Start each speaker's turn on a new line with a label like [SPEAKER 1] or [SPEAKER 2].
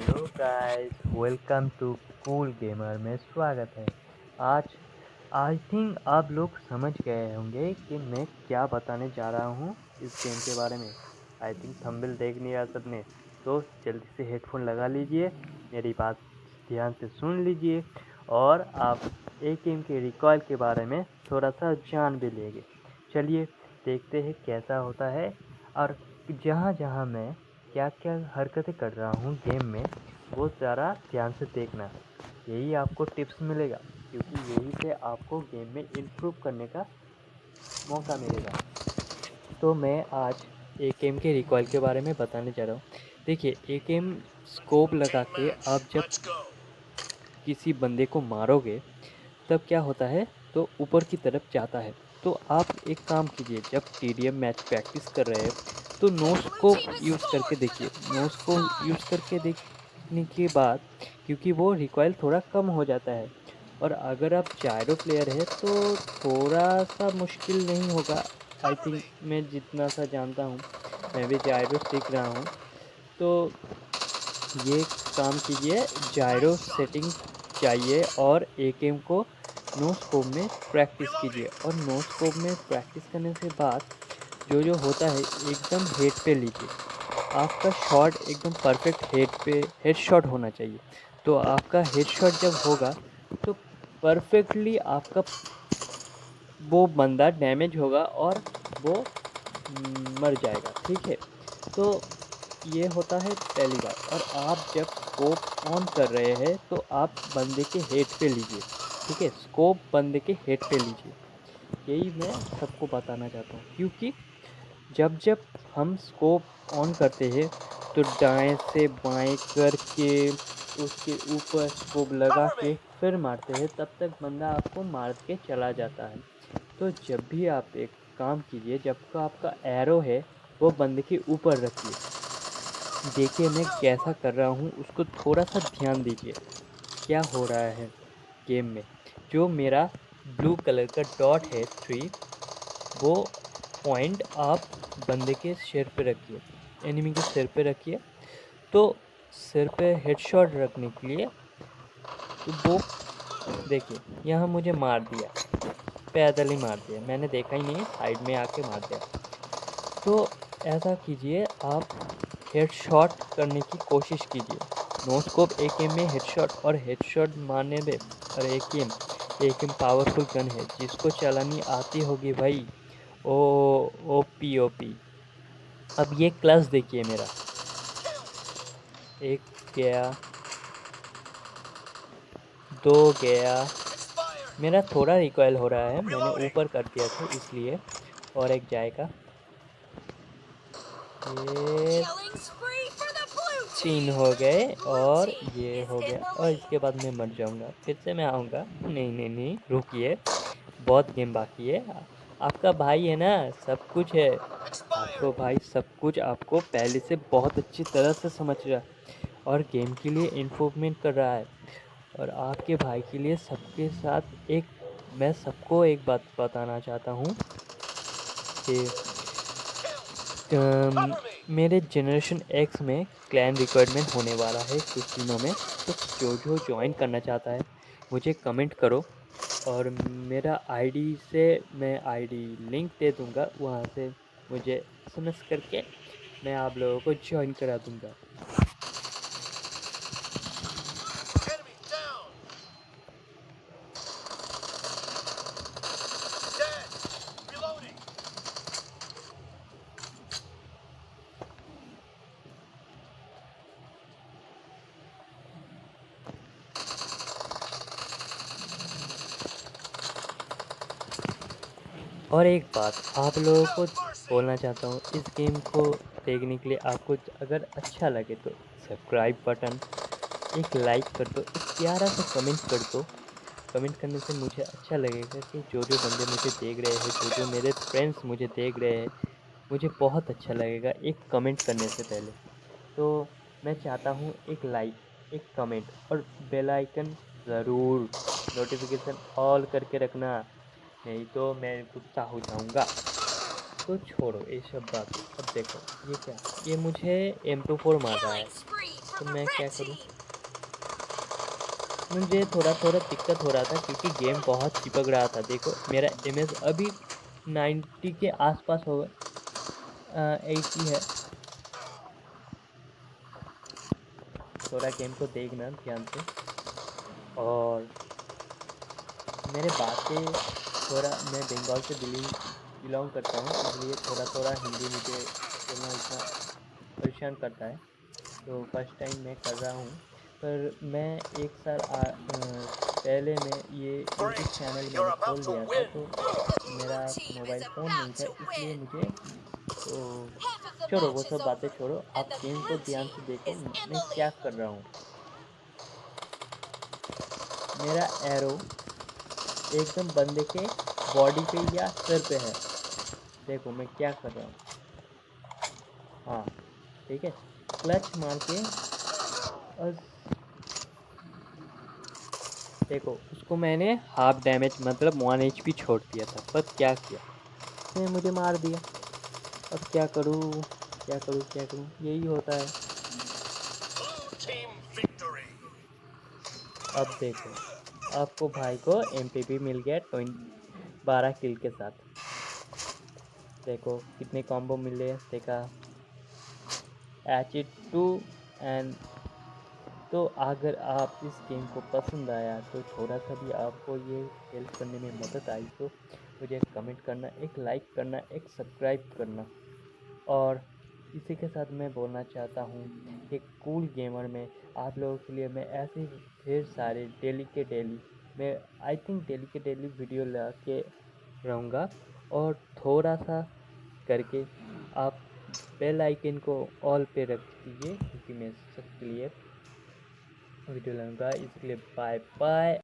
[SPEAKER 1] Hello guys, welcome to cool gamer में स्वागत है। आज आई थिंक आप लोग समझ गए होंगे कि मैं क्या बताने जा रहा हूँ इस गेम के बारे में। आई थिंक थंबनेल देख लिया सबने, तो जल्दी से हेडफोन लगा लीजिए, मेरी बात ध्यान से सुन लीजिए और आप एक गेम के रिकॉयल के बारे में थोड़ा सा जान भी लेंगे। चलिए देखते हैं कैसा होता है और जहाँ जहाँ मैं क्या क्या हरकतें कर रहा हूँ गेम में, वो ज़रा ध्यान से देखना। यही आपको टिप्स मिलेगा, क्योंकि यही से आपको गेम में इम्प्रूव करने का मौका मिलेगा। तो मैं आज एक एम के रिकॉयल के बारे में बताने जा रहा हूँ। देखिए, एक एम स्कोप लगा के आप जब किसी बंदे को मारोगे तब क्या होता है, तो ऊपर की तरफ जाता है। तो आप एक काम कीजिए, जब टीडीएम मैच प्रैक्टिस कर रहे हैं तो नोट्स को यूज़ करके देखिए। नोट्स को यूज़ करके देखने के बाद, क्योंकि वो रिकॉयल थोड़ा कम हो जाता है, और अगर आप जायरो प्लेयर है तो थोड़ा सा मुश्किल नहीं होगा। आई थिंक मैं जितना सा जानता हूँ, मैं भी जायरो सीख रहा हूँ। तो ये काम कीजिए, जायरो सेटिंग चाहिए और एक एम को नो स्कोप में प्रैक्टिस कीजिए। और नो स्कोप में प्रैक्टिस करने से बाद जो होता है, एकदम हेड पे लीजिए। आपका शॉट एकदम परफेक्ट हेड पे हेड शॉट होना चाहिए। तो आपका हेड शॉट जब होगा तो परफेक्टली आपका वो बंदा डैमेज होगा और वो मर जाएगा। ठीक है, तो ये होता है पहली बात। और आप जब स्कोप ऑन कर रहे हैं तो आप बंदे के हेड पे लीजिए। ठीक है, स्कोप बंदे के हेड पे लीजिए। यही मैं सबको बताना चाहता हूँ, क्योंकि जब जब हम स्कोप ऑन करते हैं तो दाएं से बाएं करके उसके ऊपर स्कोप लगा के फिर मारते हैं, तब तक बंदा आपको मार के चला जाता है। तो जब भी आप एक काम कीजिए, जब का आपका एरो है वो बंदे के ऊपर रखिए। देखिए मैं कैसा कर रहा हूँ, उसको थोड़ा सा ध्यान दीजिए क्या हो रहा है गेम में। जो मेरा ब्लू कलर का डॉट है 3, वो पॉइंट आप बंदे के सिर पे रखिए, एनिमी के सिर पे रखिए। तो सिर पे हेडशॉट रखने के लिए, तो वो देखिए यहाँ मुझे मार दिया, पैदल ही मार दिया, मैंने देखा ही नहीं, साइड में आके मार दिया। तो ऐसा कीजिए, आप हेडशॉट करने की कोशिश कीजिए। नो स्कोप ए के में हेडशॉट, और हेडशॉट मारने में, और ए के पावरफुल गन है, जिसको चलानी आती होगी भाई, ओ ओपी ओपी। अब ये क्लास देखिए मेरा, एक गया, दो गया। मेरा थोड़ा रिकॉयल हो रहा है, मैंने ऊपर कर दिया था इसलिए। और एक जाएगा, ये 3 हो गए और ये हो गया, और इसके बाद मैं मर जाऊंगा, फिर से मैं आऊँगा। नहीं नहीं नहीं, रुकिए, बहुत गेम बाकी है। आपका भाई है ना, सब कुछ है। आपको भाई सब कुछ आपको पहले से बहुत अच्छी तरह से समझ रहा है और गेम के लिए इम्प्रूवमेंट कर रहा है। और आपके भाई के लिए सबके साथ एक, मैं सबको एक बात बताना चाहता हूँ कि मेरे जनरेशन एक्स में क्लैन रिक्वायरमेंट होने वाला है कुछ दिनों में। तो जो ज्वाइन करना चाहता है, मुझे कमेंट करो, और मेरा आईडी से मैं आईडी लिंक दे दूंगा, वहाँ से मुझे एसएमएस करके मैं आप लोगों को ज्वाइन करा दूंगा। और एक बात आप लोगों को बोलना चाहता हूँ, इस गेम को देखने के लिए आपको अगर अच्छा लगे तो सब्सक्राइब बटन, एक लाइक कर दो, एक प्यारा सा कमेंट कर दो। कमेंट करने से मुझे अच्छा लगेगा कि जो बंदे मुझे देख रहे हैं, जो मेरे फ्रेंड्स मुझे देख रहे हैं, मुझे बहुत अच्छा लगेगा एक कमेंट करने से पहले। तो मैं चाहता हूँ एक लाइक, एक कमेंट और बेल आइकन ज़रूर, नोटिफिकेशन ऑल करके रखना, नहीं तो मैं गुस्सा हो जाऊँगा। तो छोड़ो ये सब बात। अब देखो ये क्या, ये मुझे M24 मार रहा है। तो मैं क्या करूँ? मुझे थोड़ा दिक्कत हो रहा था क्योंकि गेम बहुत चिपक रहा था। देखो मेरा इमेज अभी 90 के आसपास होगा, 80 है। थोड़ा गेम को देखना ध्यान से। और मेरे बातें थोड़ा, मैं बंगाल से बिलोंग करता हूँ, इसलिए थोड़ा हिंदी मुझे बोलना उतना परेशान करता है। तो फर्स्ट टाइम मैं कर रहा हूँ, पर मैं एक साल पहले मैं ये यूट्यूब चैनल मैंने खोल लिया था। तो मेरा मोबाइल फ़ोन नहीं था, इसलिए मुझे तो छोड़ो वो सब बातें छोड़ो, आप गेम को ध्यान से देखो मैं क्या कर रहा हूँ। मेरा एरो एकदम बंदे के बॉडी पे या सर पे है। देखो मैं क्या कर रहा हूँ। हाँ ठीक है, क्लच मार के और देखो उसको मैंने हाफ डैमेज मतलब 1 HP छोड़ दिया था, पर क्या किया, उसने मुझे मार दिया। अब क्या करूँ, क्या करूँ, क्या करूँ, यही होता है। अब देखो आपको भाई को MVP मिल गया 12 किल के साथ। देखो कितने कॉम्बो मिले, देखा एच टू एंड। तो अगर आप इस गेम को पसंद आया तो थोड़ा सा भी आपको ये हेल्प करने में मदद आई तो मुझे कमेंट करना, एक लाइक करना, एक सब्सक्राइब करना। और इसी के साथ मैं बोलना चाहता हूँ कि कूल गेमर में आप लोगों के लिए मैं ऐसे ही ढेर सारे डेली के डेली, मैं आई थिंक डेली के डेली वीडियो ला के रहूँगा। और थोड़ा सा करके आप बेल आइकन को ऑल पे रख दीजिए क्योंकि मैं सबके लिए वीडियो लाऊंगा। इसके लिए बाय बाय।